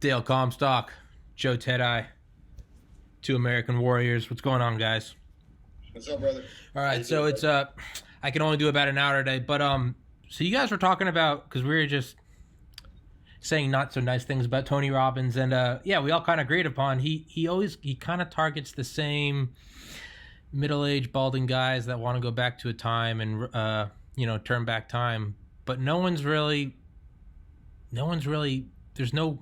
Dale Comstock, Joe Teti, two American Warriors. What's going on, guys? What's up, brother? All How right, you so doing, it's brother? I can only do about an hour today, but so you guys were talking about because we were just saying not so nice things about Tony Robbins, and yeah, we all kind of agreed upon he kind of targets the same middle-aged balding guys that want to go back to a time and turn back time, but no one's really there's no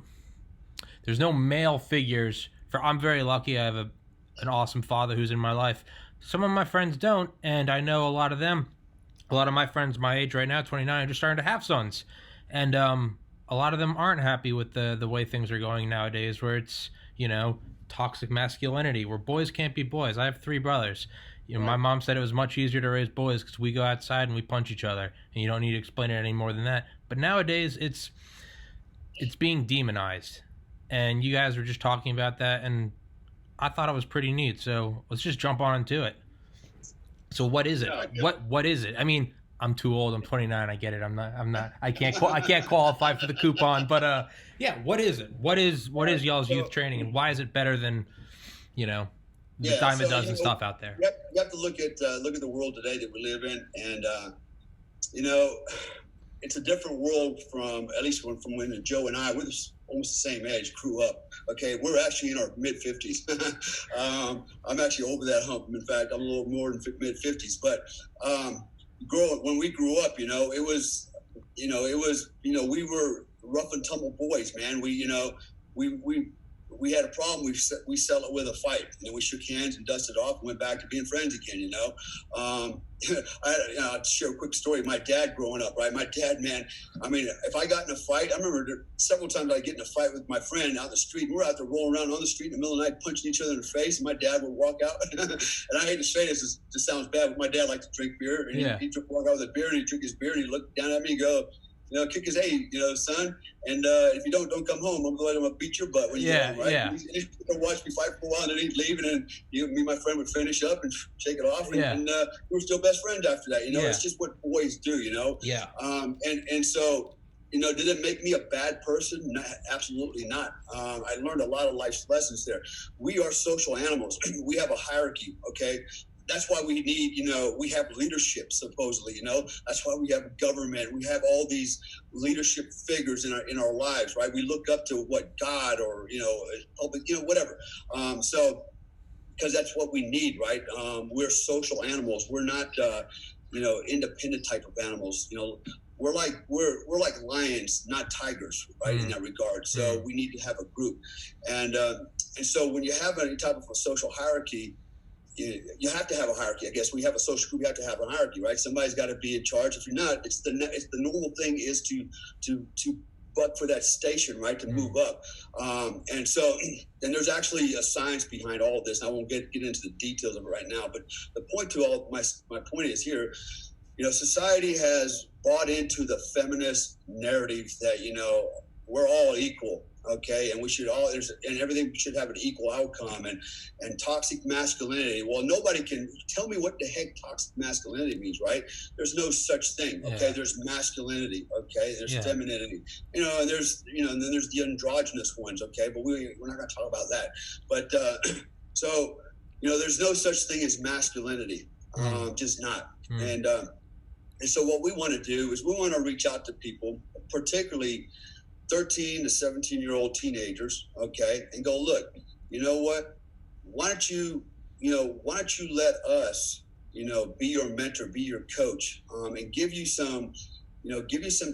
male figures for. I'm very lucky. I have an awesome father who's in my life. Some of my friends don't, and I know a lot of them. A lot of my friends my age right now, 29, are just starting to have sons, and a lot of them aren't happy with the way things are going nowadays, where it's toxic masculinity, where boys can't be boys. I have three brothers. My Right. mom said it was much easier to raise boys because we go outside and we punch each other, and you don't need to explain it any more than that. But nowadays, it's being demonized, and you guys were just talking about that, and I thought it was pretty neat. So let's just jump on into it. So what is it? Yeah, I get What is it? I mean, I'm too old. I'm 29. I get it. I'm not. I can't qualify for the coupon. But yeah. What is it? What is y'all's youth so training, and why is it better than you know the yeah, dime a so dozen stuff out there? you have to look at the world today that we live in, and you know, it's a different world from at least from when Joe and I we're almost the same age, grew up. Okay, we're actually in our mid 50s. I'm actually over that hump. In fact, I'm a little more than mid 50s. But when we grew up, we were rough and tumble boys, man. We had a problem. We settled it with a fight, and then we shook hands and dusted it off and went back to being friends again. I'll share a quick story. My dad growing up, right? My dad, man. I mean, if I got in a fight, I remember several times I get in a fight with my friend out the street. We're out there rolling around on the street in the middle of the night, punching each other in the face, and my dad would walk out. And I hate to say this, this sounds bad, but my dad liked to drink beer, and Yeah. he'd walk out with a beer, and he'd drink his beer, and he'd look down at me and go, kick his hey, son. And if you don't come home. I'm gonna beat your butt when you get Yeah. home, right? Yeah. He'd watch me fight for a while, and then he'd leave, and then me and my friend would finish up and shake it off, and, Yeah. and we were still best friends after that. Yeah. It's just what boys do, Yeah. and so. Did it make me a bad person? No, absolutely not. I learned a lot of life lessons there. We are social animals. We have a hierarchy, okay? That's why we need, we have leadership, supposedly, That's why we have government. We have all these leadership figures in our lives, right? We look up to what God or, public, whatever. So, because that's what we need, right? We're social animals. We're not, independent type of animals. We're like lions, not tigers, right? In that regard. So we need to have a group, and so when you have any type of a social hierarchy, you have to have a hierarchy. I guess we have a social group. You have to have a hierarchy, right? Somebody's got to be in charge. If you're not, it's the normal thing is to butt for that station, right? To move up. And so, and there's actually a science behind all of this. And I won't get into the details of it right now, but the point to all my point is here. Society has bought into the feminist narrative that we're all equal, okay, and we should all and everything should have an equal outcome, and toxic masculinity. Well, nobody can tell me what the heck toxic masculinity means, right? There's no such thing, okay? Yeah. There's masculinity, okay? There's Yeah. femininity, and there's and then there's the androgynous ones, okay? But we're not going to talk about that. But so there's no such thing as masculinity, just not, and so what we want to do is we want to reach out to people, particularly 13 to 17-year-old teenagers, okay, and go, look, you know what? Why don't you let us, be your mentor, be your coach, and give you some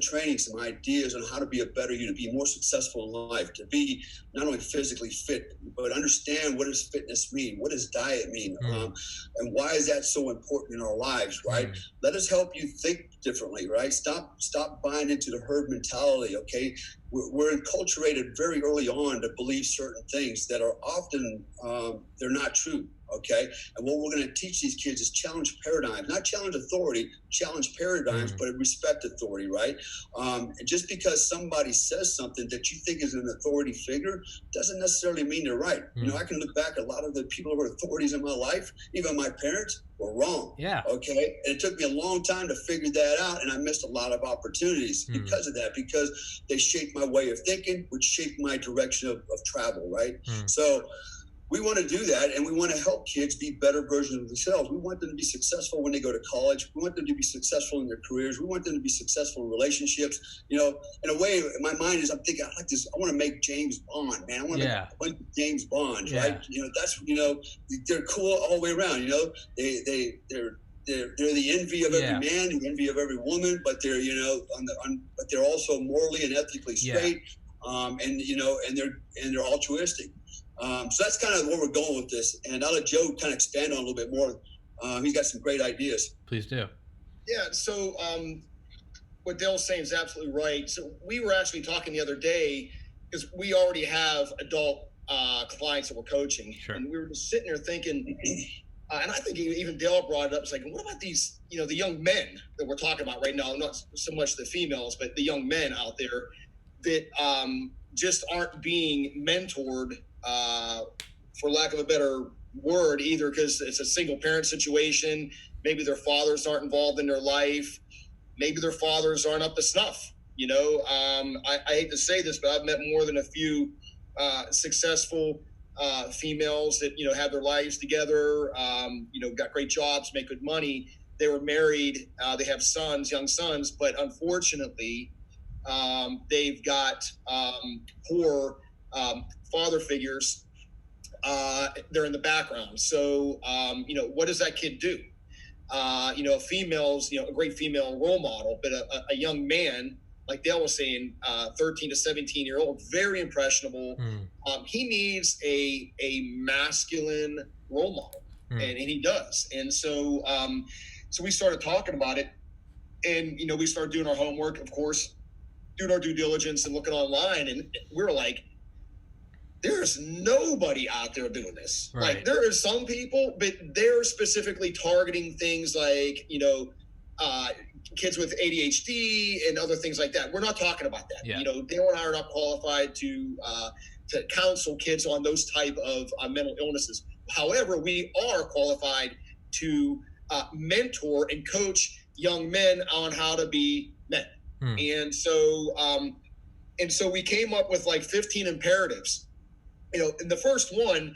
training, some ideas on how to be a better you, to be more successful in life, to be not only physically fit, but understand what does fitness mean, what does diet mean, and why is that so important in our lives, right? Let us help you think differently, right? Stop buying into the herd mentality, okay? We're enculturated very early on to believe certain things that are often they're not true, Okay. And what we're going to teach these kids is challenge paradigms, not challenge authority, challenge paradigms, but respect authority, right? And just because somebody says something that you think is an authority figure doesn't necessarily mean they're right. You know, I can look back, a lot of the people who were authorities in my life, even my parents, were wrong. Yeah. Okay. And it took me a long time to figure that out. And I missed a lot of opportunities because of that, because they shaped my way of thinking, which shaped my direction of travel. Right. So we want to do that, and we want to help kids be better versions of themselves. We want them to be successful when they go to college. We want them to be successful in their careers. We want them to be successful in relationships. You know, in a way, in my mind is, I'm thinking, I like this. I want to make James Bond, man. I want to make a bunch of James Bonds, right? You know, that's, you know, they're cool all the way around. You know, they're the envy of every man, the envy of every woman, but they're, you know, but they're also morally and ethically straight. And you know, and they're altruistic. So that's kind of where we're going with this, and I'll let Joe kind of expand on a little bit more. He's got some great ideas. Please do. Yeah. So what Dale's saying is absolutely right. So we were actually talking the other day, because we already have adult clients that we're coaching, and we were just sitting there thinking, and I think even Dale brought it up. It's like, what about these, you know, the young men that we're talking about right now? Not so much the females, but the young men out there that just aren't being mentored, for lack of a better word, either because it's a single parent situation, maybe their fathers aren't involved in their life, maybe their fathers aren't up to snuff. You know, I hate to say this, but I've met more than a few successful females that, you know, have their lives together, you know, got great jobs, make good money. They were married, they have sons, young sons, but unfortunately, they've got poor father figures. They're in the background. So, you know, what does that kid do? You know, females, you know, a great female role model, but a young man, like Dale was saying, 13 to 17-year-old, very impressionable. He needs a masculine role model, and he does. And so, so we started talking about it, and, you know, we started doing our homework, of course, doing our due diligence and looking online, and we were like, there's nobody out there doing this. Right. Like, there are some people, but they're specifically targeting things like, you know, kids with ADHD and other things like that. We're not talking about that. You know, Dale and I are not qualified to counsel kids on those type of mental illnesses. However, we are qualified to mentor and coach young men on how to be men. And so we came up with like 15 imperatives. You know, and the first one,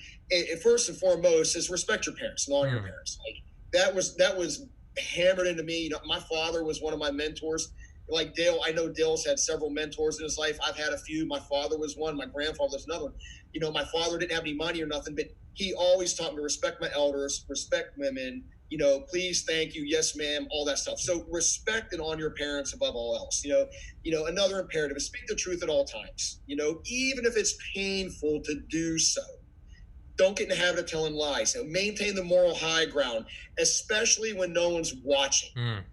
first and foremost, is respect your parents and honor your parents. Like, that was hammered into me. You know, my father was one of my mentors. Like Dale, I know Dale's had several mentors in his life. I've had a few. My father was one. My grandfather was another. You know, my father didn't have any money or nothing, but he always taught me to respect my elders, respect women. You know, please, thank you, yes, ma'am, all that stuff. So respect and honor your parents above all else. You know, another imperative is speak the truth at all times. You know, even if it's painful to do so. Don't get in the habit of telling lies. So maintain the moral high ground, especially when no one's watching.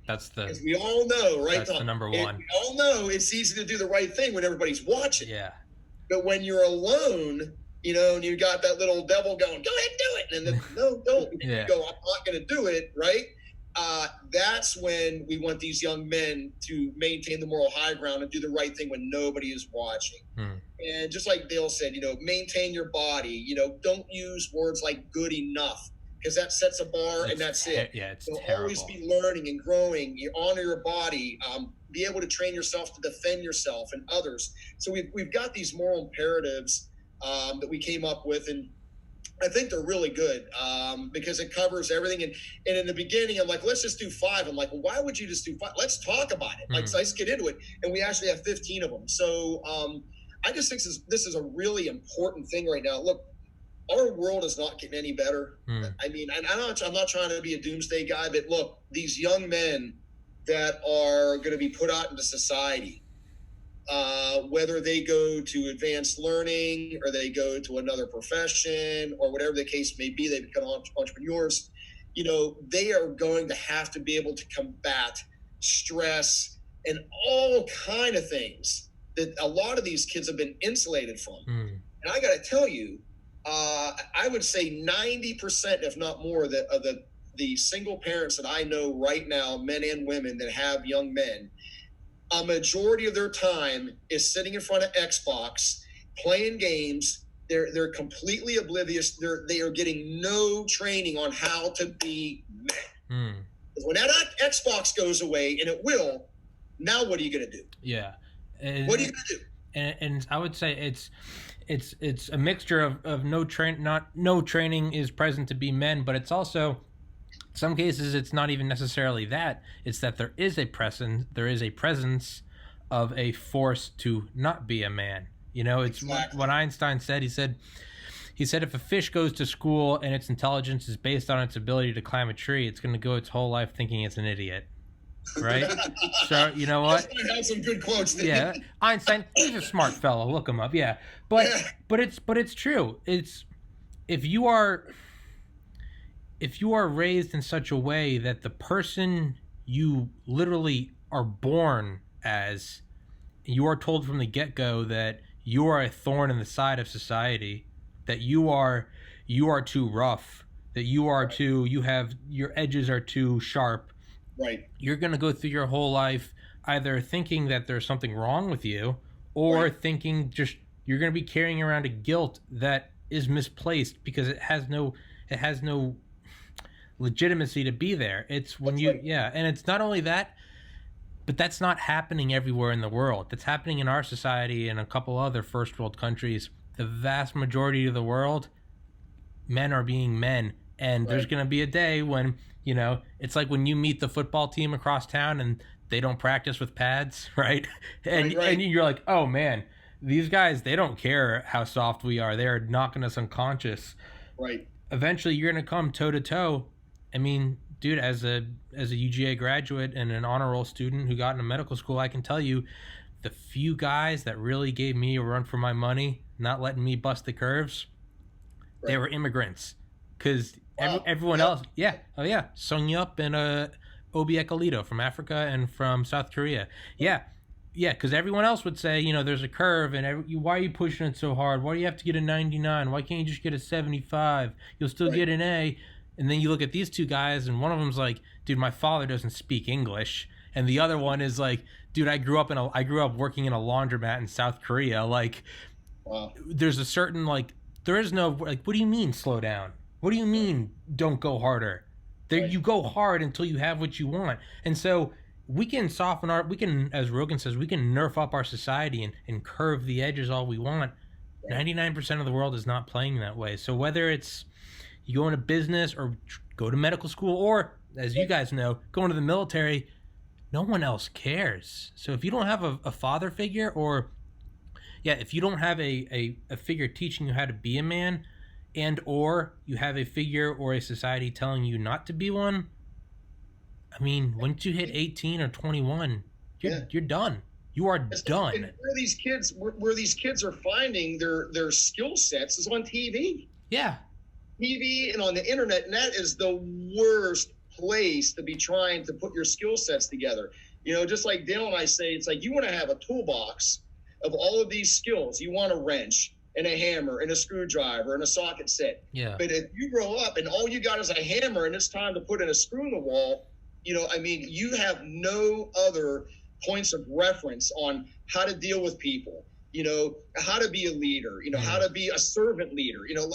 Because we all know, right? That's the number one. We all know it's easy to do the right thing when everybody's watching. Yeah. But when you're alone, you know, and you got that little devil going, go ahead and do it. And then, no, don't. You go, I'm not going to do it, right? That's when we want these young men to maintain the moral high ground and do the right thing when nobody is watching. And just like Dale said, you know, maintain your body. You know, don't use words like good enough, because that sets a bar and that's it. Yeah, it's so terrible. Always be learning and growing. You honor your body. Be able to train yourself to defend yourself and others. So we've got these moral imperatives that we came up with, and I think they're really good because it covers everything. And in the beginning, I'm like, let's just do 5. I'm like, well, why would you just do 5? Let's talk about it. Like, so let's get into it. And we actually have 15 of them. So I just think this is a really important thing right now. Look, our world is not getting any better. I mean, and I'm not trying to be a doomsday guy, but look, these young men that are going to be put out into society, whether they go to advanced learning or they go to another profession or whatever the case may be, they become entrepreneurs, you know, they are going to have to be able to combat stress and all kind of things that a lot of these kids have been insulated from. And I got to tell you, I would say 90%, if not more, of the single parents that I know right now, men and women that have young men, a majority of their time is sitting in front of Xbox, playing games. They're completely oblivious. They are getting no training on how to be men. When that Xbox goes away, and it will, now what are you going to do? Yeah. What are you going to do? And I would say it's a mixture of no training is present to be men, but it's also, some cases it's not even necessarily that. It's that there is a presence of a force to not be a man. You know, it's exactly what Einstein said. He said if a fish goes to school and its intelligence is based on its ability to climb a tree, it's going to go its whole life thinking it's an idiot. Right? So, you know what? I have some good quotes there. Yeah. Einstein, he's a smart fellow. Look him up. Yeah. But it's true. It's if you are raised in such a way that the person you literally are born as, you are told from the get-go that you are a thorn in the side of society, that you are too rough, that your edges are too sharp. Right. You're going to go through your whole life either thinking that there's something wrong with you, or thinking just you're going to be carrying around a guilt that is misplaced because it has no legitimacy to be there. It's when and it's not only that, but that's not happening everywhere in the world. That's happening in our society and a couple other first world countries. The vast majority of the world, men are being men. And there's going to be a day when, you know, it's like when you meet the football team across town and they don't practice with pads, right? And you're like, oh man, these guys, they don't care how soft we are. They're knocking us unconscious. Right. Eventually you're going to come toe to toe. I mean, dude, as a UGA graduate and an honor roll student who got into medical school, I can tell you the few guys that really gave me a run for my money, not letting me bust the curves, they were immigrants. Because everyone else, Sung Yup and Obi Ekalito from Africa and from South Korea. Yeah, because everyone else would say, you know, there's a curve, and why are you pushing it so hard? Why do you have to get a 99? Why can't you just get a 75? You'll still get an A. And then you look at these two guys, and one of them's like, dude, my father doesn't speak English. And the other one is like, dude, I grew up working in a laundromat in South Korea. Like, there's a certain, like, there is no, like, what do you mean slow down? What do you mean don't go harder? You go hard until you have what you want. And so we can as Rogan says, we can nerf up our society and curve the edges all we want. 99% of the world is not playing that way. So whether it's you go into business or go to medical school, or as you guys know, go into the military, no one else cares. So if you don't have a father figure, or if you don't have a figure teaching you how to be a man, and or you have a figure or a society telling you not to be one, I mean, once you hit 18 or 21, you're done. You are done. And where these kids are finding their skill sets is on TV. Yeah. TV and on the internet, and that is the worst place to be trying to put your skill sets together. You know, just like Dale and I say, it's like you want to have a toolbox of all of these skills. You want a wrench and a hammer and a screwdriver and a socket set. Yeah. But if you grow up and all you got is a hammer and it's time to put in a screw in the wall, you know, I mean, you have no other points of reference on how to deal with people, you know, how to be a leader, you know, how to be a servant leader. You know,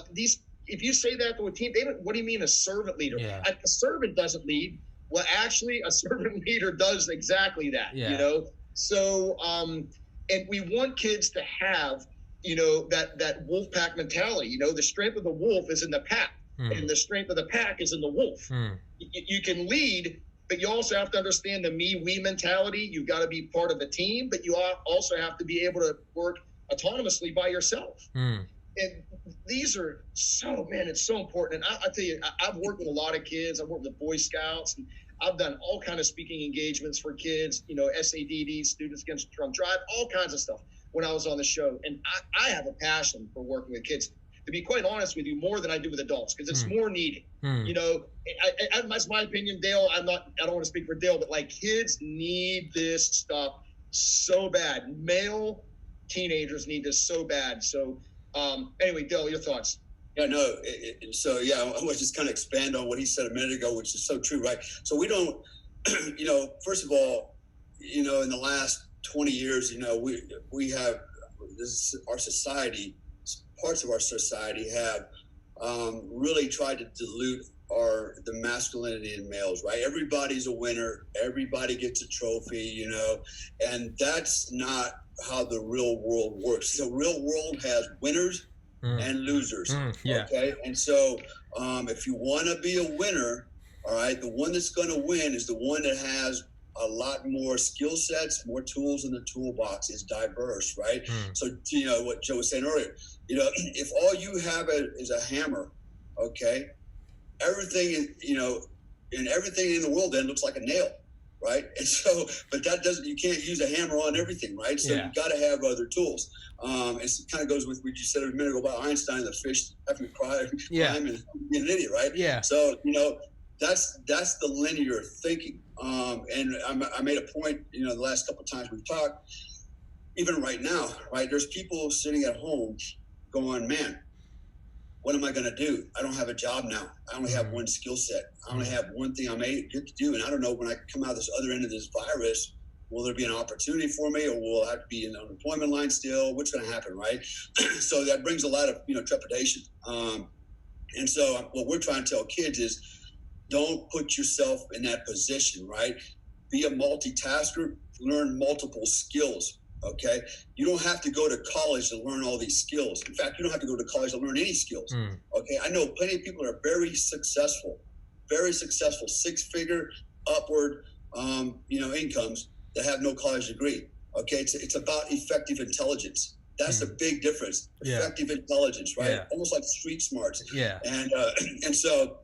if you say that to a team, what do you mean a servant leader? Yeah. A servant doesn't lead. Well, actually, a servant leader does exactly that, you know? So, and we want kids to have, you know, that wolf pack mentality. You know, the strength of the wolf is in the pack, and the strength of the pack is in the wolf. You can lead, but you also have to understand the me-we mentality. You've got to be part of a team, but you also have to be able to work autonomously by yourself. And these are it's so important. And I tell you, I've worked with a lot of kids. I've worked with Boy Scouts, and I've done all kind of speaking engagements for kids, you know, SADD, Students Against Drunk Drive, all kinds of stuff when I was on the show. And I have a passion for working with kids, to be quite honest with you, more than I do with adults, because it's more needed. You know, that's my opinion, Dale. I don't want to speak for Dale, but like kids need this stuff so bad. Male teenagers need this so bad. So anyway, Dale, your thoughts? Yeah, no. So yeah, I want to just kind of expand on what he said a minute ago, which is so true, right? So we don't, first of all, in the last 20 years, we have our society, parts of our society have really tried to dilute the masculinity in males, right? Everybody's a winner. Everybody gets a trophy, and that's not how the real world works. The real world has winners and losers. Yeah. Okay. And so if you want to be a winner, all right, the one that's going to win is the one that has a lot more skill sets, more tools in the toolbox, is diverse, right? So, what Joe was saying earlier, if all you have is a hammer, okay, everything, and everything in the world then looks like a nail, right? And so, but you can't use a hammer on everything, right? So you got to have other tools. It kind of goes with what you said a minute ago about Einstein, the fish having to climb and being an idiot, right? Yeah. So, that's the linear thinking. And I made a point, the last couple of times we've talked, even right now, right? There's people sitting at home going, man, what am I going to do? I don't have a job now. I only have one skill set. I only have one thing I'm able to do. And I don't know when I come out this other end of this virus, will there be an opportunity for me, or will I have to be in the unemployment line still? What's going to happen, right? So that brings a lot of, trepidation. And so what we're trying to tell kids is, don't put yourself in that position, right? Be a multitasker, learn multiple skills, okay? You don't have to go to college to learn all these skills. In fact, you don't have to go to college to learn any skills, okay? I know plenty of people that are very successful, 6-figure, upward, incomes that have no college degree, okay? It's about effective intelligence. That's the big difference. Effective intelligence, right? Yeah. Almost like street smarts. Yeah. And so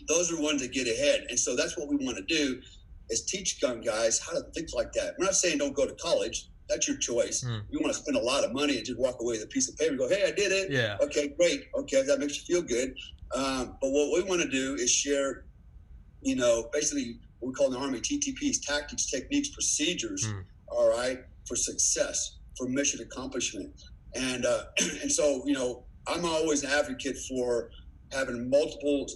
those are ones that get ahead. And so that's what we want to do, is teach young guys how to think like that. We're not saying don't go to college. That's your choice. You want to spend a lot of money and just walk away with a piece of paper and go, hey, I did it. Yeah. Okay, great. Okay, that makes you feel good. But what we want to do is share, basically what we call in the Army TTPs, tactics, techniques, procedures, all right, for success, for mission accomplishment. And so, I'm always an advocate for having multiple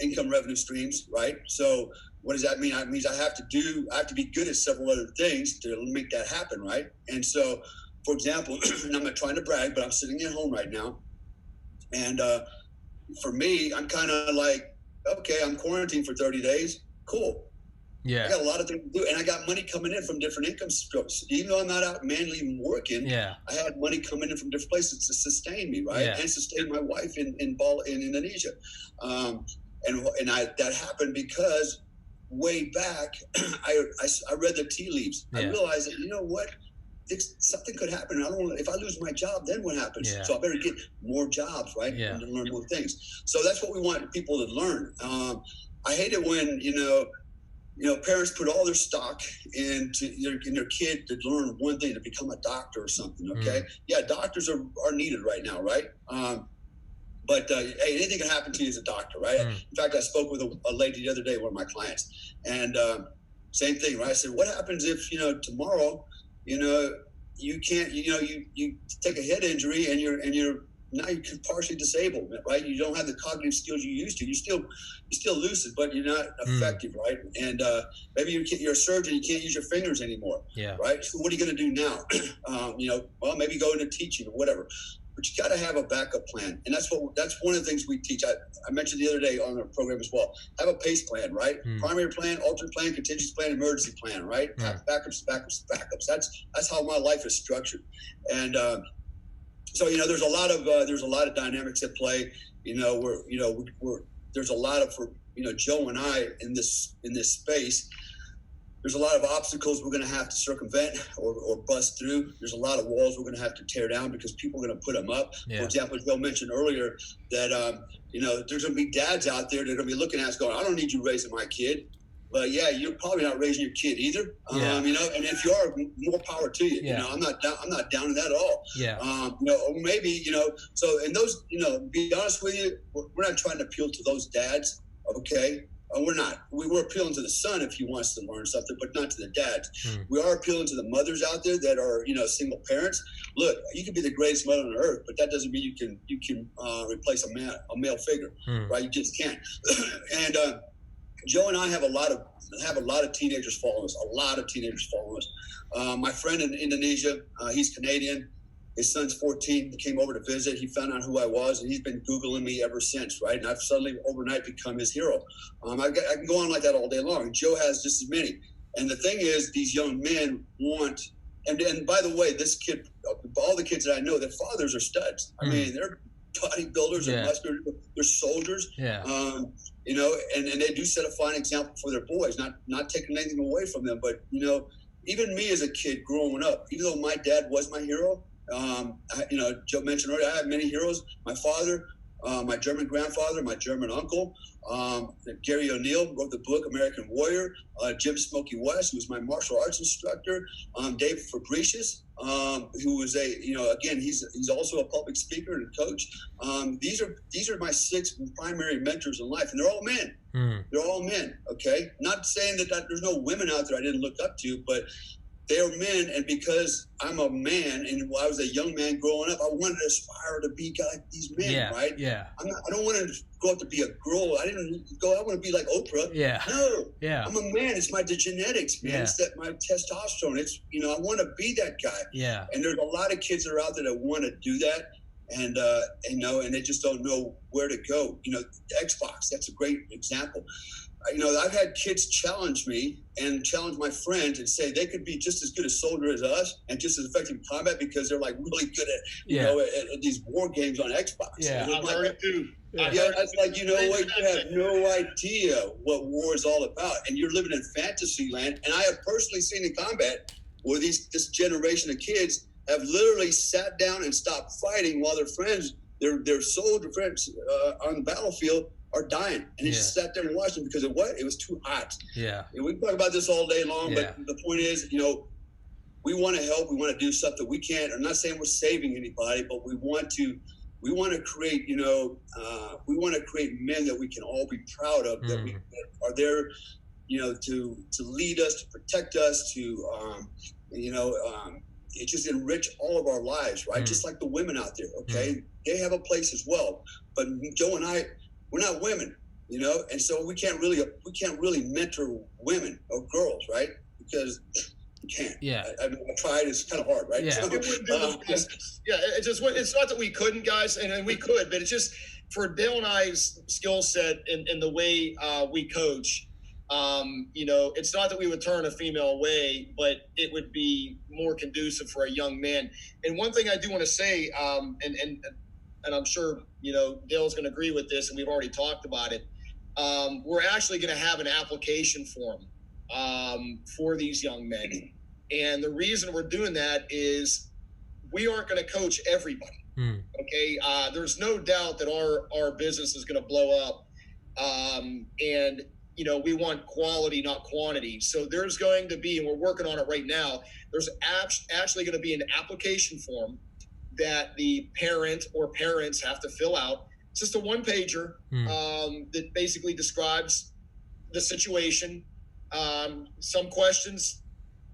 income revenue streams, right? So what does that mean? It means I have to be good at several other things to make that happen, right? And so, for example, and I'm not trying to brag, but I'm sitting at home right now. And for me, I'm kind of like, okay, I'm quarantined for 30 days. Cool. Yeah. I got a lot of things to do, and I got money coming in from different income streams. Even though I'm not out manually working, I had money coming in from different places to sustain me, right? And sustain my wife in Indonesia. That happened because way back, I read the tea leaves. I realized that, what? Something could happen. If I lose my job, then what happens? So I better get more jobs, right? And to learn more things. So that's what we want people to learn. I hate it when, parents put all their stock into their kid to learn one thing, to become a doctor or something, okay? Yeah, doctors are needed right now, right? But hey, anything can happen to you as a doctor, right? In fact, I spoke with a lady the other day, one of my clients, and same thing, right? I said, what happens if, tomorrow, you can't, you take a head injury and you're now you're partially disabled, right? You don't have the cognitive skills you used to. You're still lucid, but you're not effective, right? And maybe you're a surgeon, you can't use your fingers anymore, right? So what are you going to do now? Well, maybe go into teaching or whatever. But you got to have a backup plan, and that's one of the things we teach. I mentioned the other day on the program as well. Have a PACE plan, right? Primary plan, alternate plan, contingency plan, emergency plan, right? Have backups. That's how my life is structured, and so there's a lot of dynamics at play. There's a lot of Joe and I in this space. There's a lot of obstacles we're going to have to circumvent or bust through. There's a lot of walls we're going to have to tear down because people are going to put them up. For example, Joe mentioned earlier that, there's going to be dads out there that are going to be looking at us going, I don't need you raising my kid. But yeah, you're probably not raising your kid either. And if you are, more power to you. I'm not down in that at all. Or maybe, so, and those, be honest with you, we're not trying to appeal to those dads. Okay. We're not. We're appealing to the son if he wants to learn something, but not to the dads. We are appealing to the mothers out there that are, single parents. Look, you can be the greatest mother on earth, but that doesn't mean you can replace a male figure, right? You just can't. And Joe and I have a lot of teenagers following us. A lot of teenagers following us. My friend in Indonesia, he's Canadian. His son's 14. He came over to visit. He found out who I was, and he's been Googling me ever since, right? And I've suddenly overnight become his hero. I can go on like that all day long. And Joe has just as many. And the thing is, these young men want, and by the way, this kid, all the kids that I know, their fathers are studs. I mean, they're bodybuilders, they're muscular, they're soldiers. And they do set a fine example for their boys, not taking anything away from them. But, even me as a kid growing up, even though my dad was my hero, Joe mentioned earlier, I have many heroes. My father, my German grandfather, my German uncle, Gary O'Neill wrote the book American Warrior, Jim Smokey West, who was my martial arts instructor, Dave Fabricius, who was again, he's also a public speaker and coach. These are my 6 primary mentors in life, and they're all men. They're all men. Okay, not saying that there's no women out there I didn't look up to, but they are men, and because I'm a man and I was a young man growing up, I wanted to aspire to be like these men, right? Yeah. I don't want to go out to be a girl. I want to be like Oprah. Yeah. No. Yeah. I'm a man. It's the genetics, man. It's that my testosterone. It's I want to be that guy. Yeah. And there's a lot of kids that are out there that want to do that, and they just don't know where to go. Xbox. That's a great example. I've had kids challenge me and challenge my friends and say they could be just as good a soldier as us and just as effective in combat because they're like really good at at these war games on Xbox. Yeah, I've heard it too. It's like, you have no idea what war is all about, and you're living in fantasy land. And I have personally seen in combat where this generation of kids have literally sat down and stopped fighting while their friends, their soldier friends on the battlefield, are dying, and he just sat there and watched them because of what? It was too hot. Yeah. And we can talk about this all day long, but the point is, we want to help. We want to do something we can't. I'm not saying we're saving anybody, but we want to create, we want to create men that we can all be proud of, that are there, to lead us, to protect us, it just enrich all of our lives, right? Just like the women out there, okay? They have a place as well. But Joe and I, we're not women, and so we can't really mentor women or girls, right? Because we can't. Yeah. I tried. It's kind of hard, right? Yeah. It's not that we couldn't, guys, and we could, but it's just for Dale and I's skill set and the way we coach. It's not that we would turn a female away, but it would be more conducive for a young man. And one thing I do want to say, and I'm sure, Dale's going to agree with this, and we've already talked about it. We're actually going to have an application form for these young men. And the reason we're doing that is we aren't going to coach everybody. Okay. There's no doubt that our business is going to blow up. And we want quality, not quantity. So there's going to be, and we're working on it right now, there's actually going to be an application form that the parent or parents have to fill out. It's just a one-pager that basically describes the situation, some questions,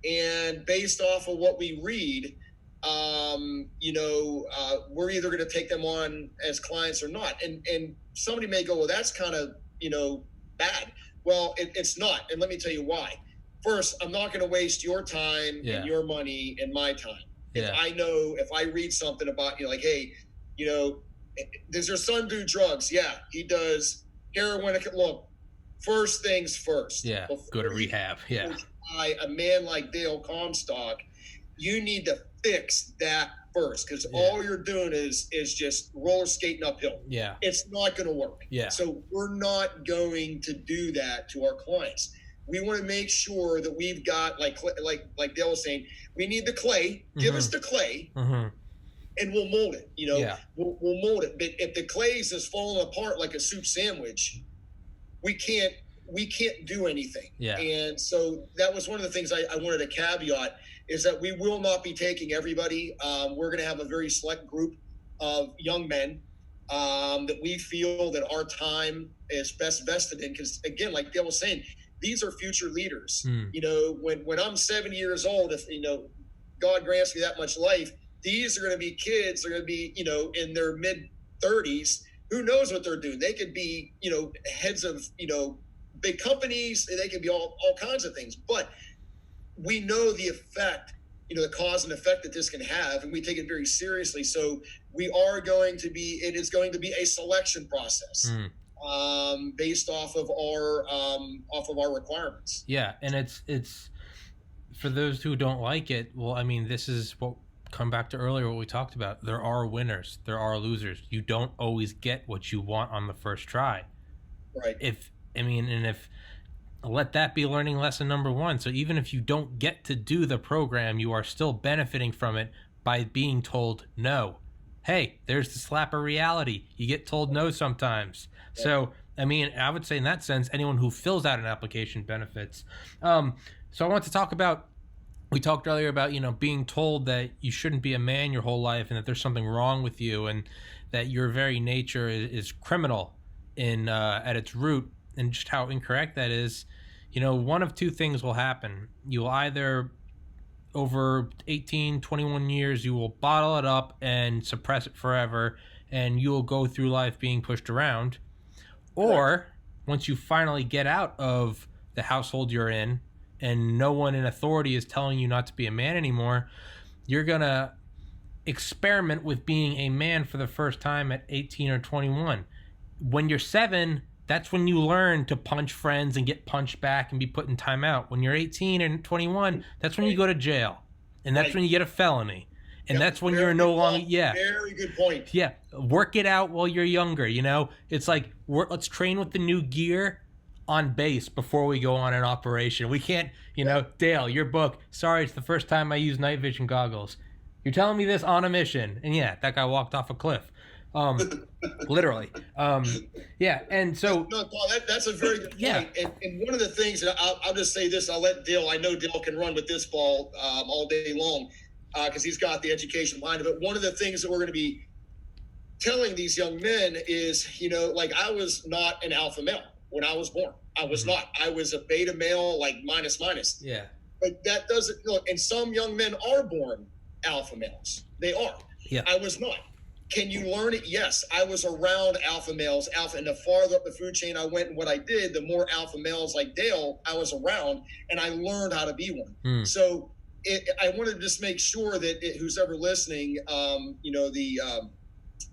and based off of what we read, we're either going to take them on as clients or not. And somebody may go, well, that's kind of, bad. Well, it's not. And let me tell you why. First, I'm not going to waste your time and your money and my time. Yeah. If I read something about like, hey, does your son do drugs? Yeah, he does heroin. Look, first things first. Yeah, go to rehab. Yeah. A man like Dale Comstock, you need to fix that first, because all you're doing is just roller skating uphill. Yeah. It's not going to work. Yeah. So we're not going to do that to our clients. We want to make sure that we've got, like Dale was saying, we need the clay. Give us the clay, and we'll mold it. We'll mold it. But if the clay is just falling apart like a soup sandwich, we can't do anything. Yeah. And so that was one of the things I wanted to caveat, is that we will not be taking everybody. We're going to have a very select group of young men that we feel that our time is best vested in. Because again, like Dale was saying, these are future leaders. When I'm 70 years old, if God grants me that much life, these are going to be kids. They're going to be in their mid 30s. Who knows what they're doing? They could be heads of big companies. They could be all kinds of things. But we know the effect, the cause and effect that this can have, and we take it very seriously. So it is going to be a selection process based off of our requirements. Yeah, and it's for those who don't like it. Well, I mean, this is what come back to earlier what we talked about. There are winners, there are losers. You don't always get what you want on the first try. Right. If let that be learning lesson number one. So even if you don't get to do the program, you are still benefiting from it by being told no. Hey, there's the slap of reality. You get told no sometimes. Yeah. So, I would say in that sense, anyone who fills out an application benefits. So I want to talk about, we talked earlier about, being told that you shouldn't be a man your whole life and that there's something wrong with you and that your very nature is criminal at its root, and just how incorrect that is. One of two things will happen. You'll either, over 18, 21 years, you will bottle it up and suppress it forever, and you will go through life being pushed around. Or, once you finally get out of the household you're in, and no one in authority is telling you not to be a man anymore, you're going to experiment with being a man for the first time at 18 or 21. When you're 7, that's when you learn to punch friends and get punched back and be put in timeout. When you're 18 and 21, that's when you go to jail. And that's when you get a felony. And that's when you're no longer... Yeah. Very good point. Yeah. Work it out while you're younger, It's like, let's train with the new gear on base before we go on an operation. We can't, Dale, your book, sorry, it's the first time I use night vision goggles. You're telling me this on a mission. And yeah, that guy walked off a cliff. Literally. Yeah. And so... No, Paul, that's a very good point. Yeah. And one of the things, that I'll just say this, I'll let Dale, I know Dale can run with this ball all day long because he's got the education behind it. But one of the things that we're going to be telling these young men is, I was not an alpha male when I was born. I was not. I was a beta male, like minus. Yeah. But that doesn't look. And some young men are born alpha males. They are. Yeah. I was not. Can you learn it? Yes. I was around alpha males. And the farther up the food chain I went and what I did, the more alpha males like Dale I was around, and I learned how to be one. So I wanted to just make sure that who's ever listening, the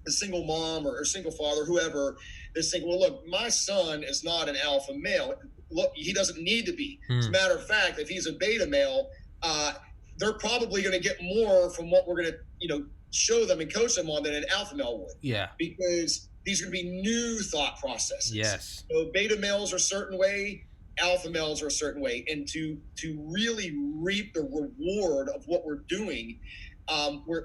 single mom or single father, whoever, is thinking, well, look, my son is not an alpha male. Look, he doesn't need to be. As a matter of fact, if he's a beta male, they're probably going to get more from what we're going to, show them and coach them on than an alpha male would. Yeah. Because these are going to be new thought processes. Yes. So beta males are a certain way, alpha males are a certain way. And to really reap the reward of what we're doing,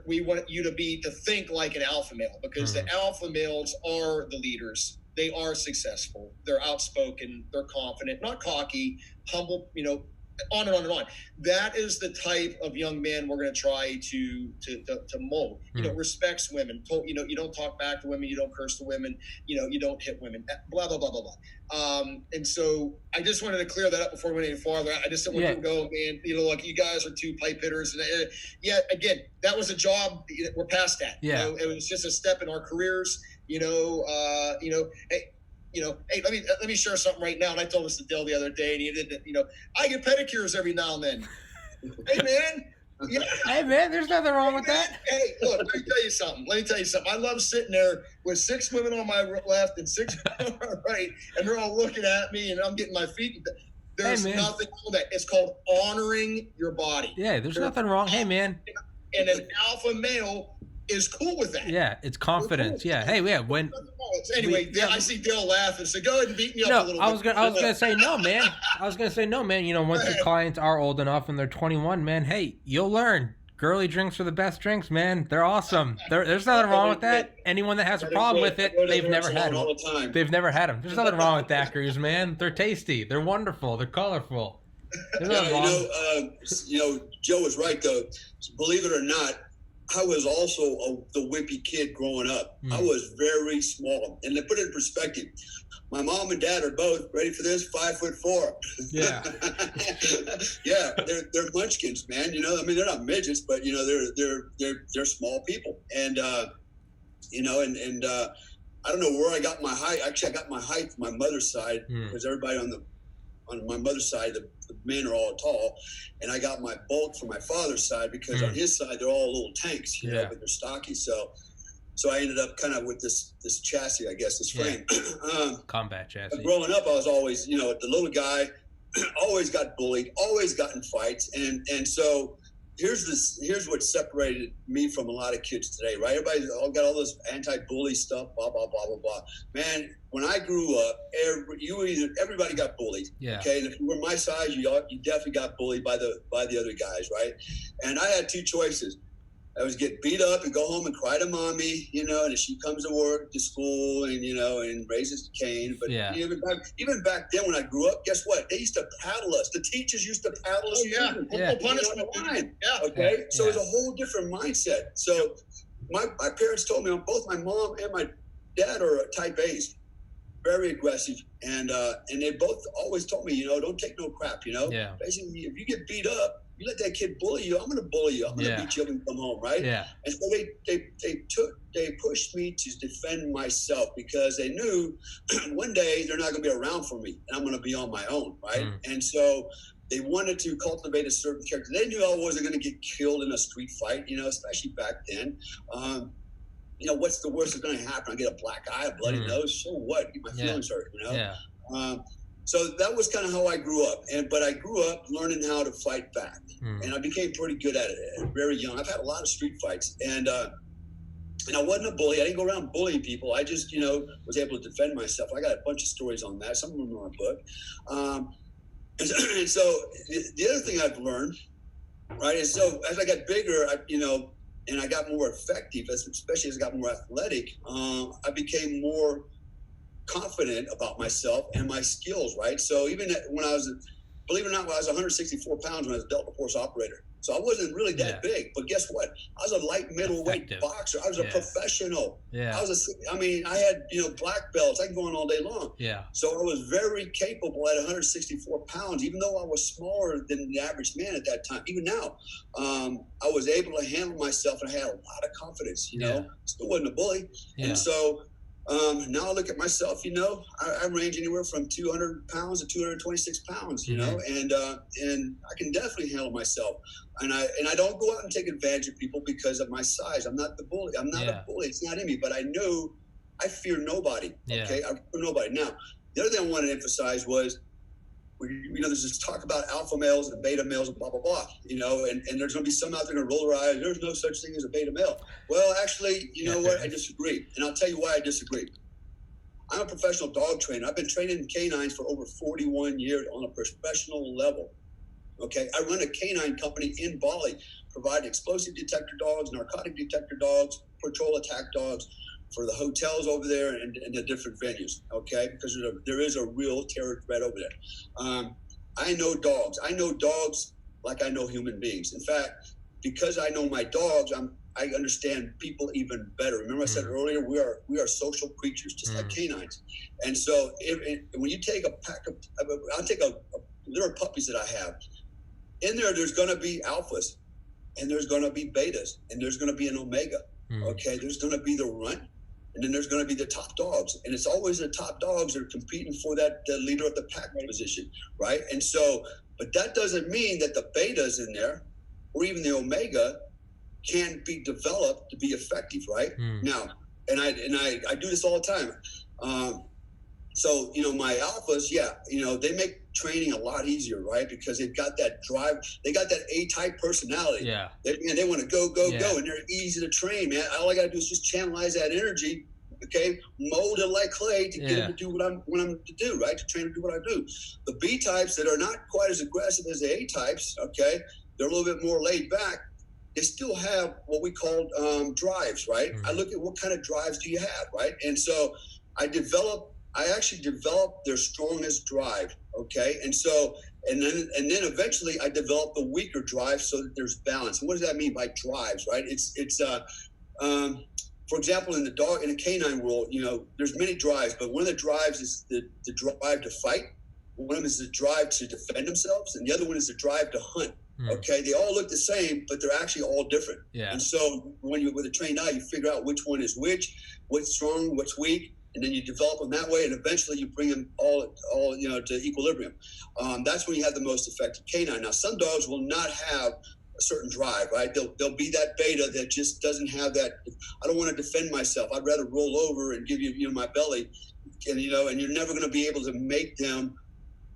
we want you to think like an alpha male, because the alpha males are the leaders. They are successful. They're outspoken. They're confident, not cocky, humble, on and on and on. That is the type of young man we're going to try to mold. Respects women. You don't talk back to women. You don't curse to women. You don't hit women. Blah blah blah blah blah. And so I just wanted to clear that up before we went any farther. I just didn't want to go, man. Like you guys are 2 pipe hitters, and again, that was a job. We're past that. Yeah. It was just a step in our careers. Hey, let me share something right now. And I told this to Dale the other day, and he did. I get pedicures every now and then. Hey, man. Yeah. Hey, man, there's nothing wrong with that. Hey, look, let me tell you something. I love sitting there with 6 women on my left and 6 on my right, and they're all looking at me, and I'm getting my feet. There's nothing wrong with that. It's called honoring your body. Yeah, there's nothing wrong. Hey, man. And an alpha male is cool with that. Yeah, it's confidence. Yeah. Hey, yeah. Anyway, I see Dale laugh and say, "Go ahead and beat me up a little bit." I was gonna say no, man. Once your clients are old enough and they're 21, man, hey, you'll learn. Girly drinks are the best drinks, man. They're awesome. There's nothing wrong with that. Anyone that has a problem with it, they've never had them. They've never had them. There's nothing wrong with daiquiris, man. They're tasty. They're wonderful. They're colorful. Joe was right though. Believe it or not, I was also the wimpy kid growing up. I was very small. And to put it in perspective, my mom and dad are both, ready for this, 5'4". Yeah. Yeah, they're munchkins, man. You know, I mean, they're not midgets, but you know, they're small people. And you know, and I don't know where I got my height. Actually, I got my height from my mother's side, because everybody on my mother's side, the men are all tall, and I got my bulk from my father's side, because on his side they're all little tanks, you know, but they're stocky. So I ended up kind of with this chassis, I guess, this frame. Combat chassis. But growing up, I was always, you know, the little guy, always got bullied, always got in fights, and so here's what separated me from a lot of kids today, right? Everybody's all got all this anti-bully stuff, blah blah blah blah blah. Man, when I grew up, everybody got bullied. Yeah. Okay, and if you were my size, you definitely got bullied by the other guys, right? And I had two choices. I was get beat up and go home and cry to mommy, you know, and if she comes to work, to school, and, you know, and raises Cain. But even back then when I grew up, guess what? They used to paddle us. The teachers used to paddle us. Punishment. Okay. So it's a whole different mindset. So my parents told me, both my mom and my dad are type A's, very aggressive. And they both always told me, you know, don't take no crap, you know. Yeah. Basically, if you get beat up, you let that kid bully you, I'm going to bully you. I'm going to beat you up and come home, right? Yeah. And so they pushed me to defend myself, because they knew one day they're not going to be around for me, and I'm going to be on my own, right? And so they wanted to cultivate a certain character. They knew I wasn't going to get killed in a street fight, you know, especially back then. You know, what's the worst that's going to happen? I get a black eye, a bloody nose. So what? Get my feelings hurt, you know? Yeah. So that was kind of how I grew up. But I grew up learning how to fight back. And I became pretty good at it very young. I've had a lot of street fights. And I wasn't a bully. I didn't go around bullying people. I just, you know, was able to defend myself. I got a bunch of stories on that. Some of them are in my book. And so the other thing I've learned, right, is so as I got bigger, you know, and I got more effective, especially as I got more athletic, I became more confident about myself and my skills, right? So even when I was, believe it or not, when I was 164 pounds when I was a Delta Force operator. So I wasn't really that big, but guess what? I was a light middleweight boxer. I was a professional. Yeah. I had, you know, black belts. I can go on all day long. Yeah. So I was very capable at 164 pounds, even though I was smaller than the average man at that time. Even now, I was able to handle myself, and I had a lot of confidence, you know. Still wasn't a bully. Yeah. And so now I look at myself, you know, I range anywhere from 200 pounds to 226 pounds, you know, and I can definitely handle myself. And I don't go out and take advantage of people because of my size. I'm not the bully. I'm not a bully. It's not in me, but I know I fear nobody. Okay. I fear nobody. Now, the other thing I wanted to emphasize was, you know, there's this talk about alpha males and beta males and blah, blah, blah, you know, and there's going to be some out there going to roll their eyes. There's no such thing as a beta male. Well, actually, you know what? I disagree. And I'll tell you why I disagree. I'm a professional dog trainer. I've been training canines for over 41 years on a professional level. Okay. I run a canine company in Bali, provide explosive detector dogs, narcotic detector dogs, patrol attack dogs for the hotels over there and the different venues, okay? Because there is a real terror threat over there. I know dogs. I know dogs like I know human beings. In fact, because I know my dogs, I understand people even better. Remember I said earlier, we are social creatures, just like canines. And so when you take a pack of, I'll take a litter of puppies that I have, in there's going to be alphas, and there's going to be betas, and there's going to be an omega, okay? There's going to be the runt, and then there's going to be the top dogs. And it's always the top dogs that are competing for the leader of the pack position, right? And so, but that doesn't mean that the betas in there, or even the omega, can't be developed to be effective, right? Now, and I do this all the time. So, you know, my alphas, you know, they make training a lot easier, right? Because they've got that drive. They got that A-type personality. Yeah. They want to go, and they're easy to train, man. All I got to do is just channelize that energy, okay? Mold it like clay to get them to do what I'm to do, right? To train them to do what I do. The B-types that are not quite as aggressive as the A-types, okay? They're a little bit more laid back. They still have what we call drives, right? I look at what kind of drives do you have, right? And so I develop I actually developed their strongest drive. Okay. And so, and then eventually I developed the weaker drive so that there's balance. And what does that mean by drives, right? For example, in the canine world, there's many drives, but one of the drives is the drive to fight. One of them is the drive to defend themselves, and the other one is the drive to hunt. Okay, they all look the same, but they're actually all different. Yeah. And so when you're with a trained eye, you figure out which one is what's strong, what's weak, and then you develop them that way, and eventually you bring them all to equilibrium. That's when you have the most effective canine. Now, some dogs will not have a certain drive, right? They'll be that beta that just doesn't have that. I don't want to defend myself. I'd rather roll over and give you my belly, and you're never going to be able to make them.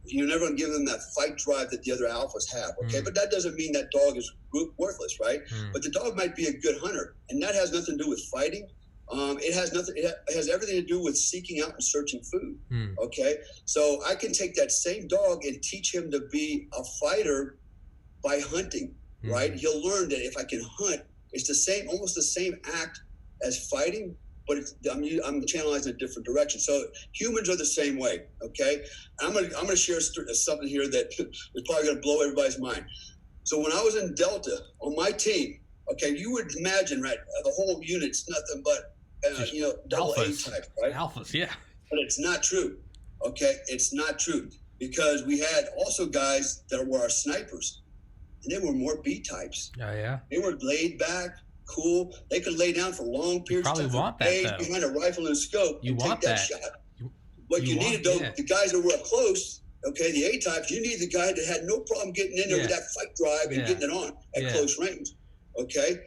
You're never going to give them that fight drive that the other alphas have, okay? But that doesn't mean that dog is worthless, right? But the dog might be a good hunter, and that has nothing to do with fighting. It has everything to do with seeking out and searching food, okay? So I can take that same dog and teach him to be a fighter by hunting, right? He'll learn that if I can hunt, it's almost the same act as fighting, but I'm channelizing a different direction. So humans are the same way, okay? I'm gonna share something here that is probably gonna blow everybody's mind. So when I was in Delta on my team, okay, you would imagine, right, the whole unit's nothing but double alphas. A type, right? Alphas, yeah. But it's not true, okay? It's not true, because we had also guys that were our snipers, and they were more B types. Oh yeah. They were laid back, cool. They could lay down for long periods of time. You probably want that, though. Behind a rifle and a scope. You and want take that that. shot. What you needed, though, the guys that were up close, okay, the A types, you needed the guy that had no problem getting in there with that fight drive and getting it on at close range. Okay,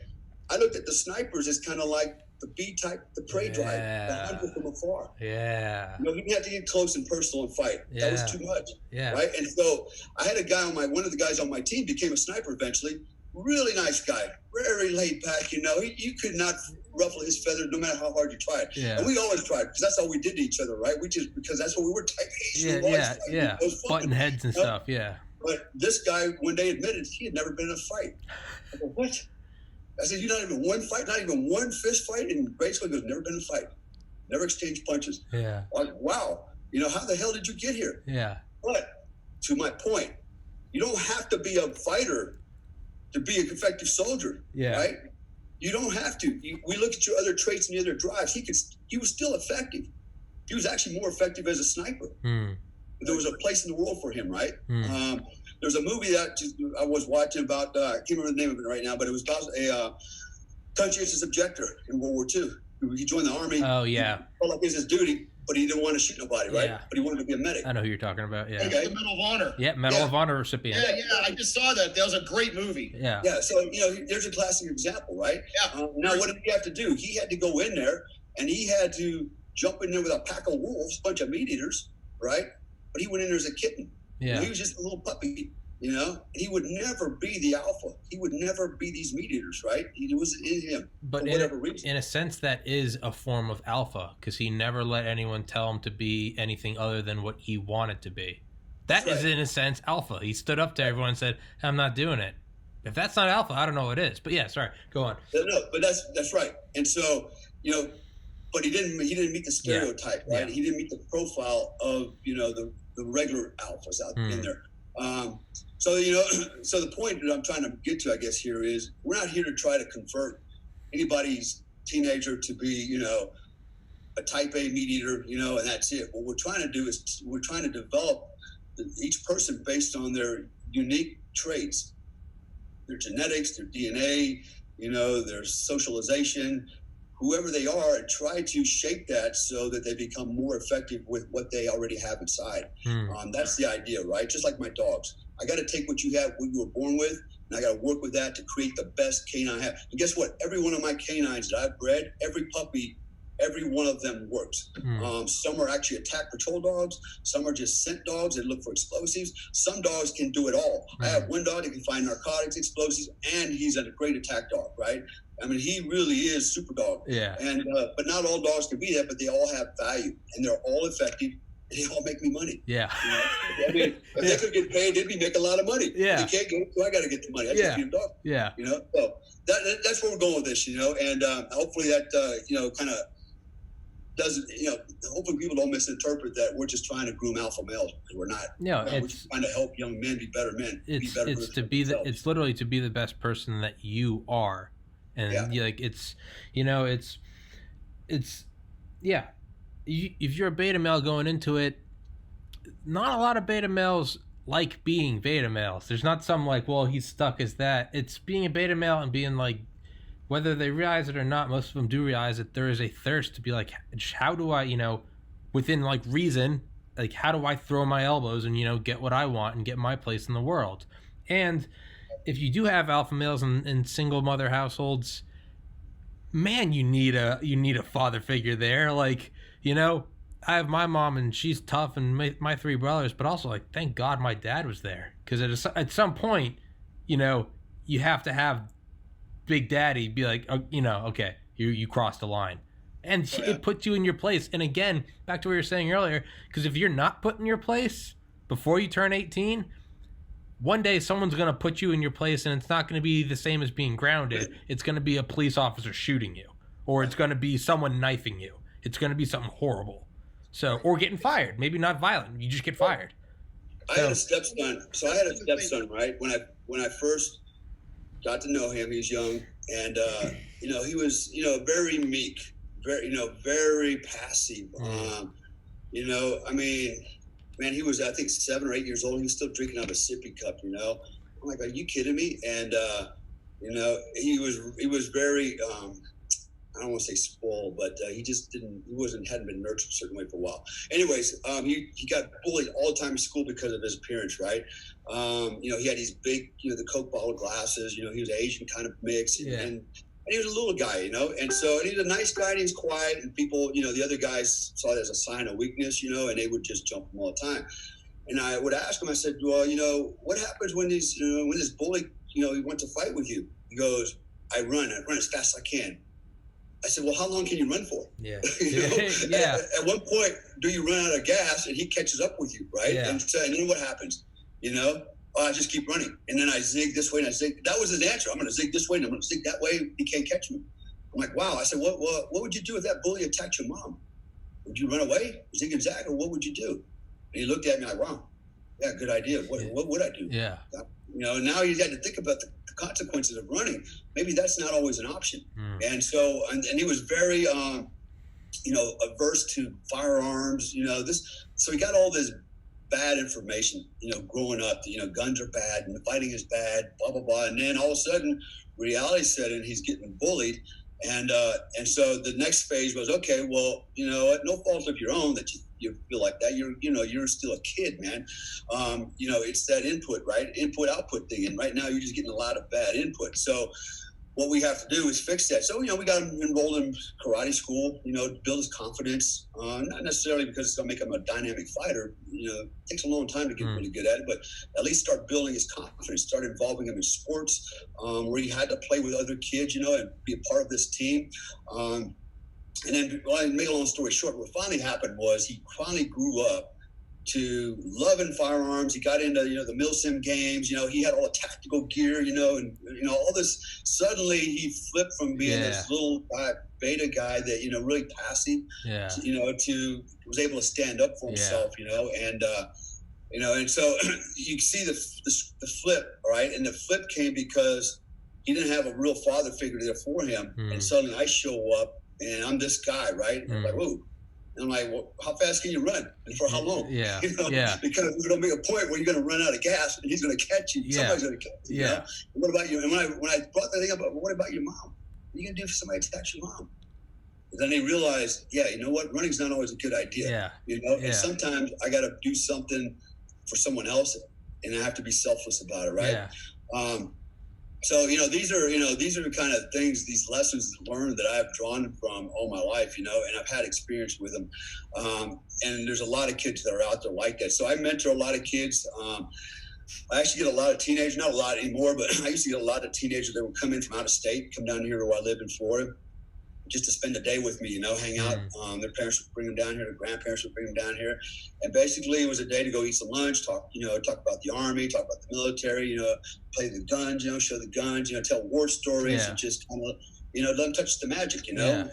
I looked at the snipers as kind of like the B type, the prey drive, the hunter from afar. Yeah. You didn't have to get close and personal and fight. That was too much. Yeah. Right. And so I had a guy one of the guys on my team became a sniper eventually. Really nice guy, very laid back. You could not ruffle his feathers no matter how hard you tried. Yeah. And we always tried, because that's all we did to each other, right? Because that's what we were type A. Yeah. Button heads and stuff. Yeah. But this guy one day admitted he had never been in a fight. I go, what? I said, you're not even one fight, not even one fist fight? And basically he goes, never been in a fight. Never exchanged punches. Yeah. Like, wow. How the hell did you get here? Yeah. But to my point, you don't have to be a fighter to be an effective soldier, right? You don't have to. We look at your other traits and the other drives. He was still effective. He was actually more effective as a sniper. There was a place in the world for him, right? There's a movie that I was watching about, I can't remember the name of it right now, but it was about a conscientious objector in World War II. He joined the army. Oh, yeah. He felt like it was his duty, but he didn't want to shoot nobody, right? Yeah. But he wanted to be a medic. I know who you're talking about, yeah. Okay. The Medal of Honor. Yeah, Medal of Honor recipient. Yeah, I just saw that. That was a great movie. Yeah. Yeah, so, there's a classic example, right? Yeah. Now, what did he have to do? He had to go in there, and he had to jump in there with a pack of wolves, a bunch of meat eaters, right? But he went in there as a kitten. Yeah. He was just a little puppy, He would never be the alpha. He would never be these meat eaters, right? It was in him, but for whatever reason. In a sense, that is a form of alpha, because he never let anyone tell him to be anything other than what he wanted to be. That is, in a sense, alpha. He stood up to everyone and said, I'm not doing it. If that's not alpha, I don't know what is. But yeah, sorry, go on. No, but that's right. And so, but he didn't meet the stereotype, right? He didn't meet the profile of, the regular alphas out in there. So the point that I'm trying to get to, I guess, here is we're not here to try to convert anybody's teenager to be, a type A meat eater, and that's it. What we're trying to do is we're trying to develop each person based on their unique traits, their genetics, their DNA, their socialization, whoever they are, and try to shape that so that they become more effective with what they already have inside. That's the idea, right? Just like my dogs. I got to take what you have, what you were born with, and I got to work with that to create the best canine I have. And guess what? Every one of my canines that I've bred, every puppy, every one of them works. Some are actually attack patrol dogs. Some are just scent dogs that look for explosives. Some dogs can do it all. I have one dog that can find narcotics, explosives, and he's a great attack dog, right? I mean, he really is super dog. Yeah. And but not all dogs can be that, but they all have value, and they're all effective, and they all make me money. Yeah. I mean, if they could get paid, they'd be making a lot of money. Yeah. They can't get it, so I got to get the money. I just feed a dog. Yeah. So that's where we're going with this, and hopefully that kind of doesn't, hopefully people don't misinterpret that we're just trying to groom alpha males, because we're not. No, we're just trying to help young men be better men. It's it's literally to be the best person that you are, and if you're a beta male going into it, not a lot of beta males like being beta males. There's not some like, well, he's stuck as that. It's being a beta male and being like, whether they realize it or not, most of them do realize that there is a thirst to be like, how do I, within like reason, like how do I throw my elbows and get what I want and get my place in the world? And if you do have alpha males in single mother households, man, you need a father figure there. Like, I have my mom and she's tough, and my three brothers, but also like, thank God my dad was there, because at some point, you have to have Big Daddy be like, okay, you crossed the line, and it puts you in your place. And again, back to what you were saying earlier, because if you're not put in your place before you turn 18, one day someone's going to put you in your place, and it's not going to be the same as being grounded. It's going to be a police officer shooting you, or it's going to be someone knifing you. It's going to be something horrible. So, or getting fired. Maybe not violent. You just get fired. I had a stepson. So I had a stepson, right? When I first got to know him, he was young, and he was very meek, very passive. Man, he was, I think, 7 or 8 years old. He was still drinking out of a sippy cup. I'm like, are you kidding me? And he was very I don't want to say spoiled, but he just hadn't been nurtured a certain way for a while. Anyways, he got bullied all the time in school because of his appearance, right? He had these big, the Coke bottle glasses, he was Asian kind of mix, and he was a little guy, and he was a nice guy, and he was quiet, and people, the other guys saw it as a sign of weakness, and they would just jump him all the time. And I would ask him, I said, well, what happens when this bully, he went to fight with you? He goes, I run as fast as I can. I said, well, how long can you run for? Yeah. At one point, do you run out of gas and he catches up with you, right? Yeah. And then what happens? I just keep running. And then I zig this way and I zig. That was his answer. I'm going to zig this way and I'm going to zig that way. He can't catch me. I'm like, wow. I said, what would you do if that bully attacked your mom? Would you run away, zig and zag, or what would you do? And he looked at me like, wow, yeah, good idea. What would I do? Yeah. Now you had to think about the consequences of running. Maybe that's not always an option. And so, and he was very, averse to firearms, so he got all this bad information, growing up, guns are bad and fighting is bad, blah, blah, blah. And then all of a sudden reality set in, he's getting bullied. And so the next phase was, okay, well, no fault of your own that you feel like that. You're still a kid, man. It's that input, right? Input-output thing. And right now you're just getting a lot of bad input. So what we have to do is fix that. So, we got him enrolled in karate school, to build his confidence, not necessarily because it's going to make him a dynamic fighter. It takes a long time to get really good at it, but at least start building his confidence, start involving him in sports, where he had to play with other kids, and be a part of this team. And then, make a long story short, what finally happened was he finally grew up to loving firearms. He got into, the Milsim games, he had all the tactical gear, and all this. Suddenly he flipped from being this little beta guy that, really passive, to was able to stand up for himself, and so you see the flip, right? And the flip came because he didn't have a real father figure there for him. And suddenly I show up and I'm this guy, right? And I'm like, whoa. And I'm like, well, how fast can you run? And for how long? Yeah. Because we're going to make a point where you're going to run out of gas and he's going to catch you. Yeah. Somebody's going to catch you. Yeah. What about you? And when I brought that thing up, what about your mom? What are you going to do if somebody attacks your mom? And then they realized, you know what? Running's not always a good idea. And sometimes I got to do something for someone else and I have to be selfless about it, right? Yeah. So, these are the kind of things, these lessons learned that I've drawn from all my life, and I've had experience with them. And there's a lot of kids that are out there like that. So I mentor a lot of kids. I actually get a lot of teenagers, not a lot anymore, but I used to get a lot of teenagers that would come in from out of state, come down here to where I live in Florida, just to spend the day with me, hang out. Their parents would bring them down here, their grandparents would bring them down here. And basically it was a day to go eat some lunch, talk about the Army, talk about the military, play the guns, show the guns, tell war stories and just kind of let them touch the magic, and I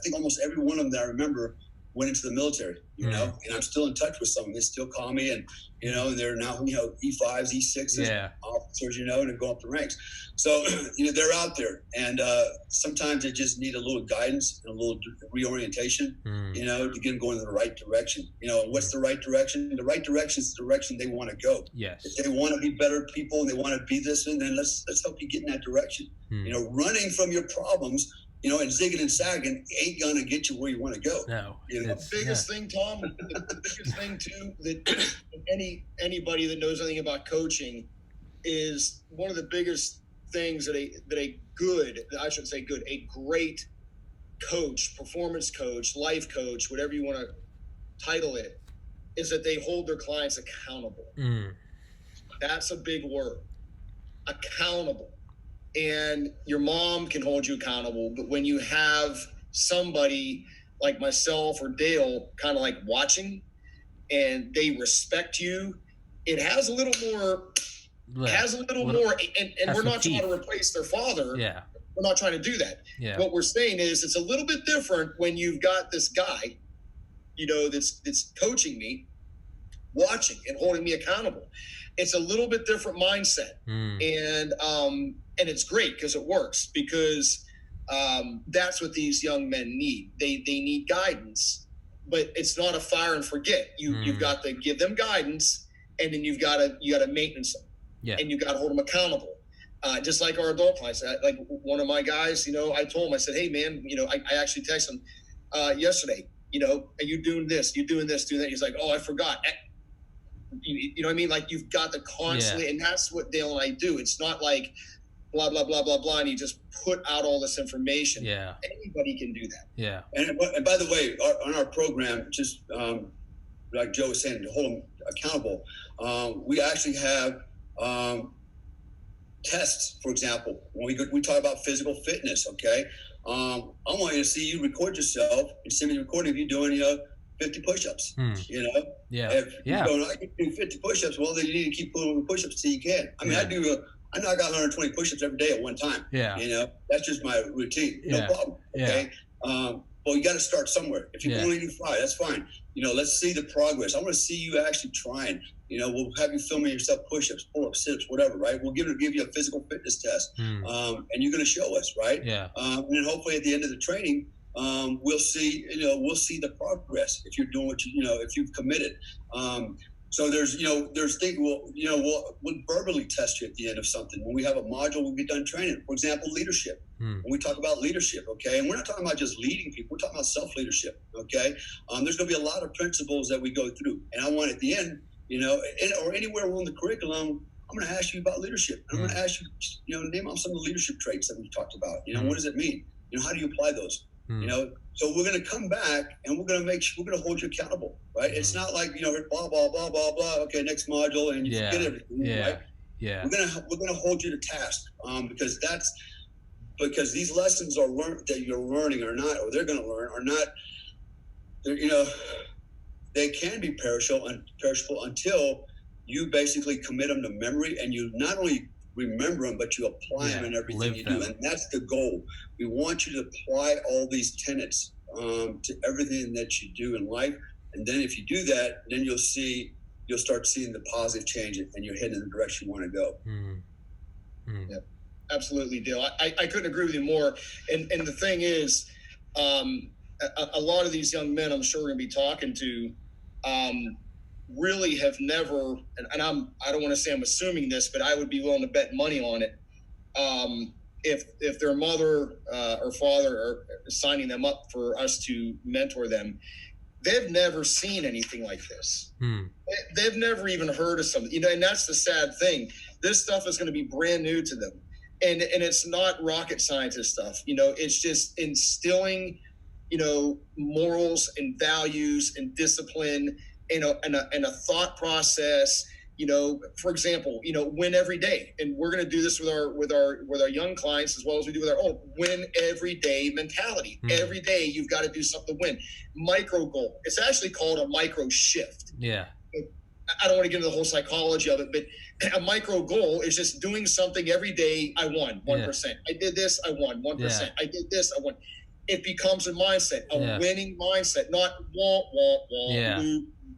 think almost every one of them that I remember went into the military, and I'm still in touch with some of them. They still call me, and they're now E5s, E6s, officers, and go up the ranks. So they're out there, and sometimes they just need a little guidance and a little reorientation, to get them going in the right direction. What's the right direction? The right direction is the direction they want to go. Yes. If they want to be better people and they want to be this, and then let's help you get in that direction. Running from your problems, and zigging and sagging ain't gonna get you where you want to go. No. The biggest thing, Tom, the biggest thing too, that anybody that knows anything about coaching is one of the biggest things that a great coach, performance coach, life coach, whatever you want to title it, is that they hold their clients accountable. That's a big word. Accountable. And your mom can hold you accountable, but when you have somebody like myself or Dale kind of like watching and they respect you, it has a little more, and we're not trying to replace their father. Yeah. We're not trying to do that. Yeah. What we're saying is it's a little bit different when you've got this guy, that's coaching me, watching and holding me accountable. It's a little bit different mindset. And it's great because it works, because that's what these young men need. They need guidance, but it's not a fire and forget. You've got to give them guidance, and then you got to maintenance them, and you got to hold them accountable. Just like our adult clients, like one of my guys, I told him, I said, hey man, I actually texted him yesterday, are you doing this? You doing this, doing that? He's like, oh, I forgot. You know what I mean? Like, you've got to constantly, and that's what Dale and I do. It's not like blah, blah, blah, blah, blah, and you just put out all this information. Yeah. Anybody can do that. Yeah. And by the way, on our program, just like Joe was saying, to hold them accountable, we actually have tests, for example, when we talk about physical fitness, okay? I want you to see you record yourself and send me a recording of you doing, 50 push-ups, Yeah. If you don't, I can do 50 push-ups, well, then you need to keep putting push-ups till you can. I mean, I knock out 120 push-ups every day at one time. Yeah. That's just my routine. No problem. Okay. Well, you got to start somewhere. If you only do 5, that's fine. Let's see the progress. I want to see you actually trying. We'll have you filming yourself push-ups, pull-ups, sit-ups, whatever, right? We'll give you a physical fitness test, and you're going to show us, right? Yeah. And then hopefully at the end of the training, we'll see the progress if you're doing what if you've committed. So there's things we'll verbally test you at the end of something. When we have a module, we'll get done training. For example, leadership. When we talk about leadership, okay, and we're not talking about just leading people. We're talking about self-leadership, okay. There's going to be a lot of principles that we go through, and I want at the end, or anywhere along the curriculum, I'm going to ask you about leadership. I'm going to ask you, name off some of the leadership traits that we've talked about. What does it mean? How do you apply those? So we're going to come back and we're going to hold you accountable, right? It's not like, blah, blah, blah, blah, blah. Okay, next module, and you forget everything, right? Yeah. We're going to hold you to task, because these lessons are learned that you're learning or they're going to learn are not, they can be perishable until you basically commit them to memory, and you not only remember them, but you apply them in everything you do. And that's the goal. We want you to apply all these tenets to everything that you do in life. And then if you do that, then you'll start seeing the positive change, and you're heading in the direction you want to go. Yeah, absolutely, Dale. I couldn't agree with you more. And the thing is, a lot of these young men I'm sure we're going to be talking to really have never, and I don't want to say I'm assuming this, but I would be willing to bet money on it. If their mother or father are signing them up for us to mentor them, they've never seen anything like this. They've never even heard of something, and that's the sad thing. This stuff is going to be brand new to them. And it's not rocket scientist stuff, it's just instilling, morals and values and discipline, and a thought process, for example, win every day. And we're going to do this with our young clients as well as we do with our own. Win every day mentality. Every day you've got to do something to win. Micro goal. It's actually called a micro shift. Yeah. I don't want to get into the whole psychology of it, but a micro goal is just doing something every day. I won 1%. Yeah. I did this. I won 1%. Yeah. I did this. I won. It becomes a mindset, a winning mindset, not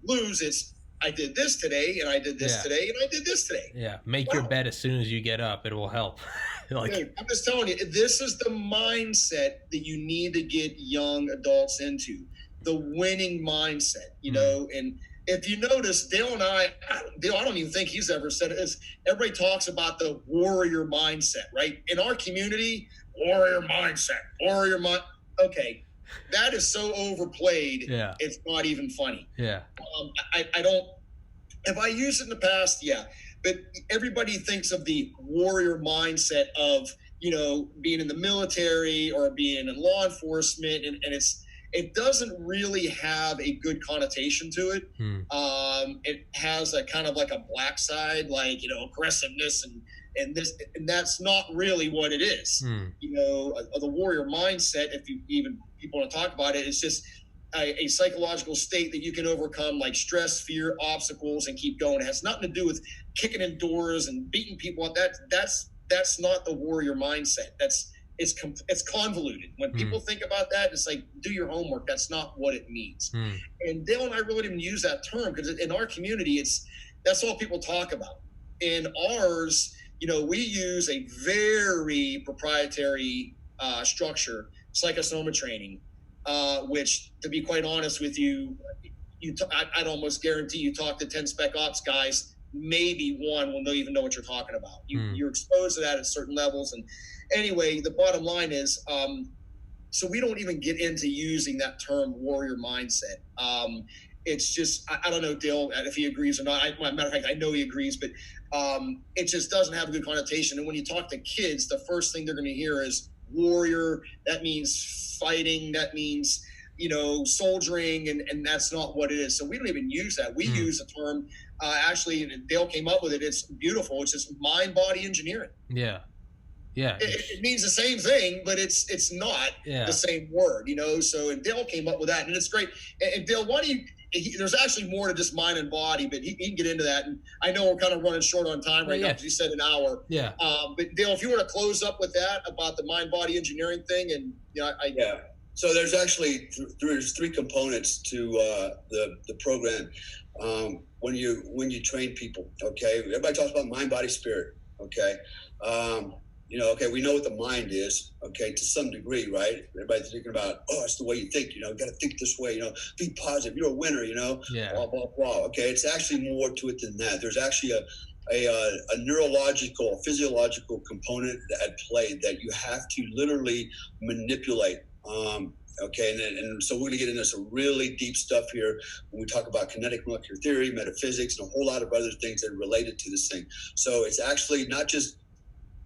lose. It's I did this today, and I did this today, and I did this today. Yeah, make your bed as soon as you get up. It will help. Dude, I'm just telling you, this is the mindset that you need to get young adults into, the winning mindset, you know. And if you notice, Dale and I don't even think he's ever said it. Everybody talks about the warrior mindset, right? In our community, warrior mindset. Okay, that is so overplayed. Yeah, it's not even funny. Yeah, I don't. Have I used it in the past? Yeah, but everybody thinks of the warrior mindset of, you know, being in the military or being in law enforcement, and it doesn't really have a good connotation to it. It has a kind of like a black side, like, you know, aggressiveness and that's not really what it is. You know, the warrior mindset, if you even people want to talk about it, it's just a psychological state that you can overcome, like stress, fear, obstacles, and keep going. It has nothing to do with kicking in doors and beating people up. That's not the warrior mindset. It's convoluted. When people think about that, it's like, do your homework. That's not what it means. And Dale and I really didn't use that term because in our community, that's all people talk about. In ours, you know, we use a very proprietary structure, psychosoma training, which, to be quite honest with you, I'd almost guarantee you talk to 10 spec ops guys, maybe one will even know what you're talking about. You're exposed to that at certain levels. And anyway, the bottom line is, so we don't even get into using that term warrior mindset. It's just, I don't know, Dale, if he agrees or not. Matter of fact, I know he agrees, but it just doesn't have a good connotation. And when you talk to kids, the first thing they're going to hear is warrior. That means fighting. That means, you know, soldiering, and that's not what it is. So we don't even use that. We use the term, actually, and Dale came up with it. It's beautiful. It's just mind-body engineering. Yeah. Yeah. It means the same thing, but it's not the same word, you know? So, and Dale came up with that, and it's great. And Dale, why do you, there's actually more to just mind and body, but he can get into that. And I know we're kind of running short on time right now because you said an hour. Yeah. But Dale, if you want to close up with that about the mind-body engineering thing, and yeah. So there's actually there's three components to the program when you train people. Okay, everybody talks about mind, body, spirit. Okay, you know, okay, we know what the mind is. Okay, to some degree, right? Everybody's thinking about, oh, it's the way you think. You know, got to think this way. You know, be positive. You're a winner. You know, blah blah blah. Okay, it's actually more to it than that. There's actually a neurological, physiological component at play that you have to literally manipulate. Okay, and so we're going to get into some really deep stuff here when we talk about kinetic molecular theory, metaphysics, and a whole lot of other things that are related to this thing. So it's actually not just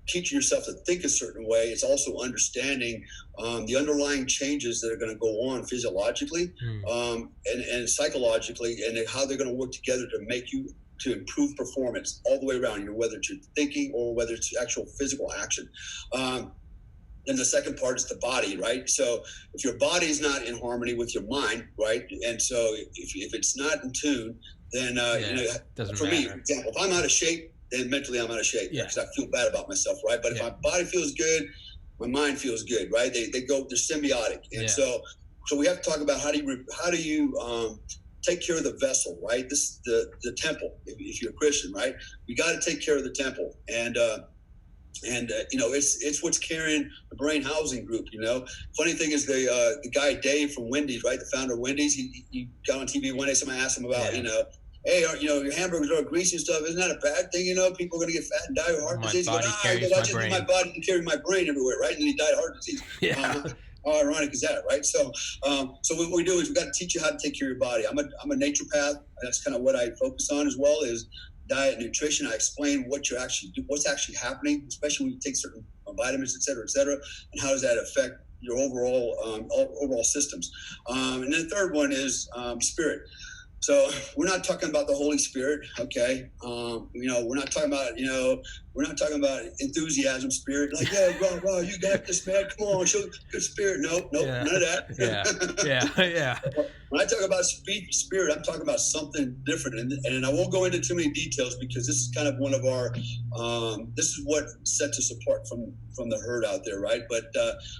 teaching yourself to think a certain way, it's also understanding the underlying changes that are going to go on physiologically and psychologically, and how they're going to work together to make you to improve performance all the way around, whether it's your thinking or whether it's actual physical action. Then the second part is the body, right? So if your body is not in harmony with your mind, right? And so if it's not in tune, then, you know, for me, for example, if I'm out of shape, then mentally I'm out of shape because I feel bad about myself, right? But if my body feels good, my mind feels good, right? They're symbiotic. And so we have to talk about how do you take care of the vessel, right? This the temple. If you're a Christian, right? We got to take care of the temple, and you know, it's what's carrying the brain housing group. You know, funny thing is the guy Dave from Wendy's, right? The founder of Wendy's. He got on TV one day. Somebody asked him about you know, hey, you know, your hamburgers are greasy and stuff. Isn't that a bad thing? You know, people are going to get fat and die of heart disease. I just need my body to carry my brain everywhere, right? And then he died of heart disease. How ironic is that, right? So what we do is we got to teach you how to take care of your body. I'm a naturopath. That's kind of what I focus on as well is diet, nutrition. I explain what what's actually happening, especially when you take certain vitamins, et cetera, and how does that affect your overall systems. And then the third one is spirit. So we're not talking about the Holy Spirit, okay? You know, we're not talking about, you know, We're not talking about enthusiasm, spirit. Like, yeah, bro, you got this, man. Come on, show good spirit. Nope, none of that. Yeah. When I talk about spirit, I'm talking about something different. And I won't go into too many details because this is kind of one of our, this is what sets us apart from the herd out there, right? But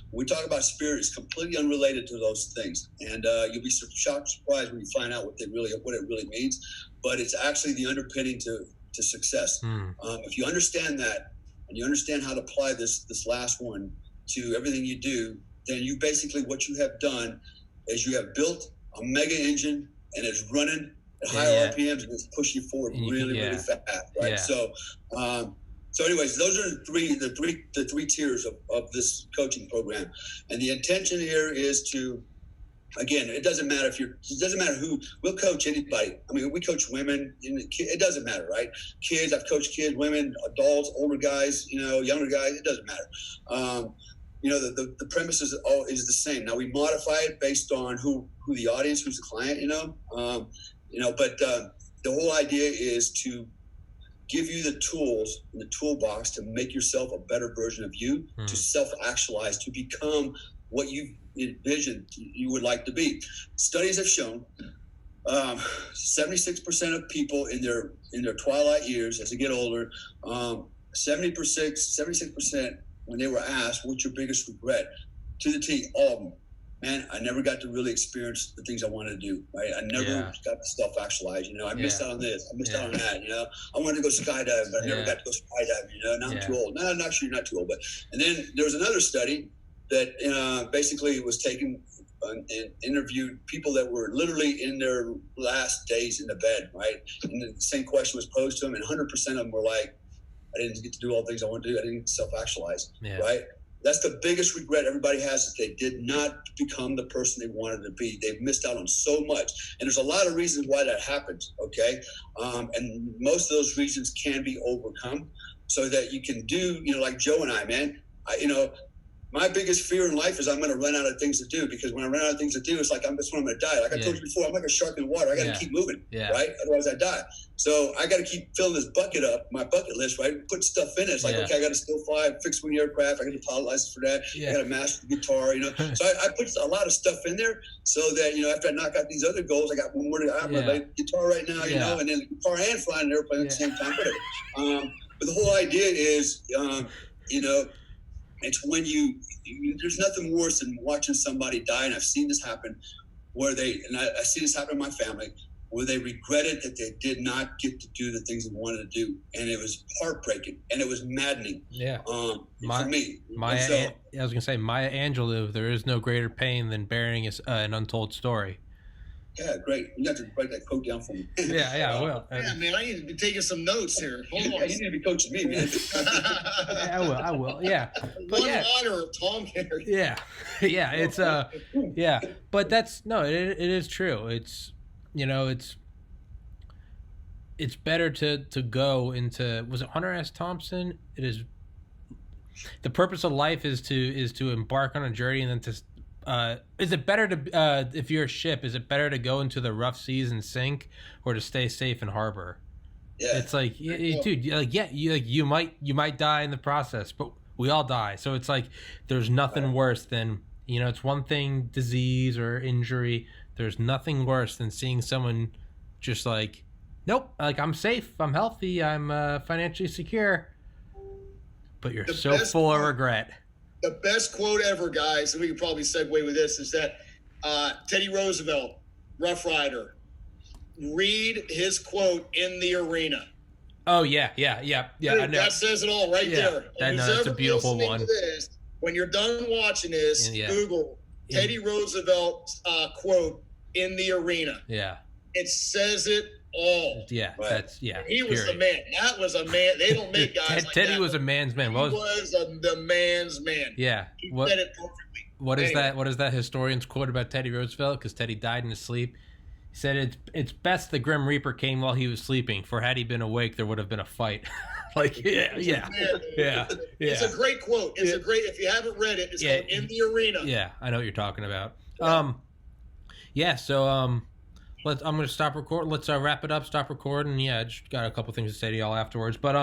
when we talk about spirit, it's completely unrelated to those things. And you'll be shocked, surprised when you find out what it really means. But it's actually the underpinning to success. If you understand that, and you understand how to apply this last one to everything you do, then you basically, what you have done is you have built a mega engine, and it's running at high RPMs, and it's pushing you forward really fast, right? So anyways, those are the three tiers of this coaching program, and the intention here is to, again, it doesn't matter who, we'll coach anybody. I mean, we coach women, it doesn't matter, right? Kids, I've coached kids, women, adults, older guys, younger guys, it doesn't matter. The premise is the same. Now we modify it based on who the audience, who's the client, but the whole idea is to give you the tools in the toolbox to make yourself a better version of you, to self-actualize, to become what you envisioned you would like to be. Studies have shown 76% of people in their twilight years, as they get older, 76% when they were asked, what's your biggest regret? To the T, all of them. Man, I never got to really experience the things I wanted to do, right? I never got to self-actualize, I missed out on this, I missed out on that, I wanted to go skydiving, but I never got to go skydiving, now I'm too old. No, actually, you're not too old. And then there was another study that basically was taken and interviewed people that were literally in their last days in the bed, right? And the same question was posed to them, and 100% of them were like, I didn't get to do all the things I wanted to do. I didn't get to self-actualize, right? That's the biggest regret everybody has, is they did not become the person they wanted to be. They've missed out on so much. And there's a lot of reasons why that happens, okay? And most of those reasons can be overcome so that you can do, like Joe and I, man, my biggest fear in life is I'm going to run out of things to do, because when I run out of things to do, it's like that's when I'm going to die. Like I told you before, I'm like a shark in the water. I got to keep moving, right? Otherwise I die. So I got to keep filling this bucket up, my bucket list, right? Put stuff in it. It's like, okay, I got to still fly, fix wing aircraft. I got a pilot license for that. I got to master the guitar, So I put a lot of stuff in there so that, after I knock out these other goals, I got one more. I have my guitar right now, and then guitar and flying an airplane at the same time, whatever. But the whole idea is, it's when there's nothing worse than watching somebody die, and I've seen this happen I see this happen in my family, where they regretted that they did not get to do the things they wanted to do, and it was heartbreaking and it was maddening. For me. I was gonna say, Maya Angelou, there is no greater pain than bearing an untold story. Yeah, great. You have to write that quote down for me. I will. Yeah, man, I need to be taking some notes here. Hold on. You need to be coaching me, man. I will. Yeah. But honor of Tom Carey. Yeah. It's but that's it is true. It's it's better to go into, was it Hunter S. Thompson? It is, the purpose of life is to embark on a journey, and then to is it better to if you're a ship, is it better to go into the rough seas and sink, or to stay safe in harbor? It's like, dude, you might die in the process, but we all die. So it's like, there's nothing worse than, it's one thing, disease or injury, there's nothing worse than seeing someone just like, nope, like, I'm safe, I'm healthy, I'm financially secure, but you're so full of regret. The best quote ever, guys, and we can probably segue with this, is that Teddy Roosevelt, Rough Rider, read his quote in the arena. Oh, yeah. Dude, I know. That says it all right there. That's a beautiful one. This, when you're done watching this, Google Teddy Roosevelt's quote in the arena. Yeah. It says it all. Yeah, right. He was the man. That was a man. They don't make guys like Teddy that. was a man's man. He was the man's man. Yeah. He said it perfectly. What is that historian's quote about Teddy Roosevelt? Because Teddy died in his sleep. He said, it's best the Grim Reaper came while he was sleeping, for had he been awake, there would have been a fight. It's a great quote. It's a great, if you haven't read it, it's called In the Arena. Yeah, I know what you're talking about. So I'm going to stop recording. Let's wrap it up, stop recording. Yeah, I just got a couple things to say to y'all afterwards. But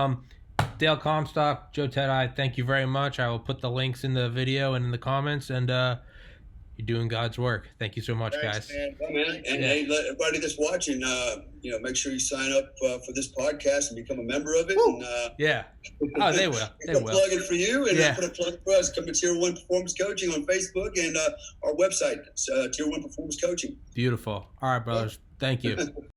Dale Comstock, Joe Teti, thank you very much. I will put the links in the video and in the comments, and you're doing God's work. Thank you so much, Thanks, guys. Man. Yeah, man. And hey, let everybody that's watching, make sure you sign up for this podcast and become a member of it. And, yeah. Oh, they will. They will. Plug it for you, and Yeah. put a plug for us. Come to Tier 1 Performance Coaching on Facebook and our website, Tier 1 Performance Coaching. Beautiful. All right, brothers. Thank you.